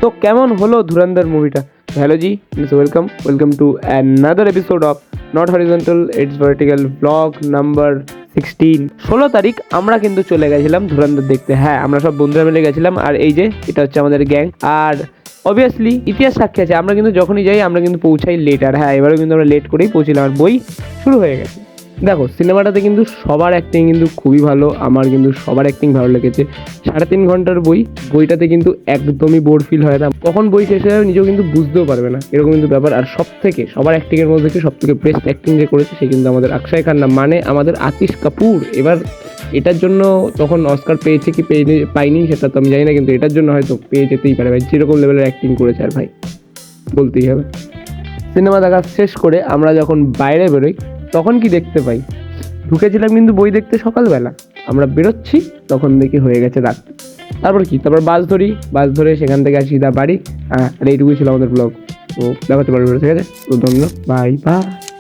তো কেমন হলো ধুরন্ধর মুভিটা? Hello G, welcome to another episode of not horizontal it's vertical blog number 16। 16 তারিখ আমরা কিন্তু চলে গেছিলাম ধুরন্ধর দেখতে। হ্যাঁ, আমরা সব বন্ধুরা মিলে গেছিলাম। আর এই যে এটা হচ্ছে আমাদের গ্যাং। আর অবভিয়াসলি ইতিহাস সাক্ষী আছে, আমরা কিন্তু যখনই যাই আমরা কিন্তু পৌঁছাই লেটার। হ্যাঁ, এবারেও কিন্তু আমরা লেট করেই পৌঁছিলাম আর বই শুরু হয়ে গেছে। দেখো, সিনেমাটাতে কিন্তু সবার অ্যাক্টিং কিন্তু খুবই ভালো। আমার কিন্তু সবার অ্যাক্টিং ভালো লেগেছে। 3.5 ঘন্টার বইটাতে কিন্তু একদমই বোর ফিল হয় না। কখন বই শেষ হয়ে যাবে নিজেও কিন্তু বুঝতেও পারবে না, এরকম কিন্তু ব্যাপার। আর সবার অ্যাক্টিংয়ের মধ্যে সব থেকে বেস্ট অ্যাক্টিং যে করেছে সে কিন্তু আমাদের অক্ষয় খান্না, মানে আমাদের আতিশ কাপুর। এবার এটার জন্য তখন অস্কার পেয়েছে কি পাইনি সেটা তো আমি জানি না, কিন্তু এটার জন্য হয়তো পেয়ে যেতেই পারে ভাই। যেরকম লেভেলের অ্যাক্টিং করেছে আর ভাই বলতেই হবে। সিনেমা দেখা শেষ করে আমরা যখন বাইরে বেরোই তখন কি দেখতে পাই? ঢুকেছিলাম কিন্তু বই দেখতে সকালবেলা, আমরা বেরোচ্ছি তখন দেখি হয়ে গেছে রাত। তারপর বাস ধরে সেখান থেকে আসি সিধা বাড়ি। আর এইটুকুই ছিল আমাদের ব্লগ। তো দেখাতে পারবে, ঠিক আছে? তো ধন্যবাদ, বাই বাই।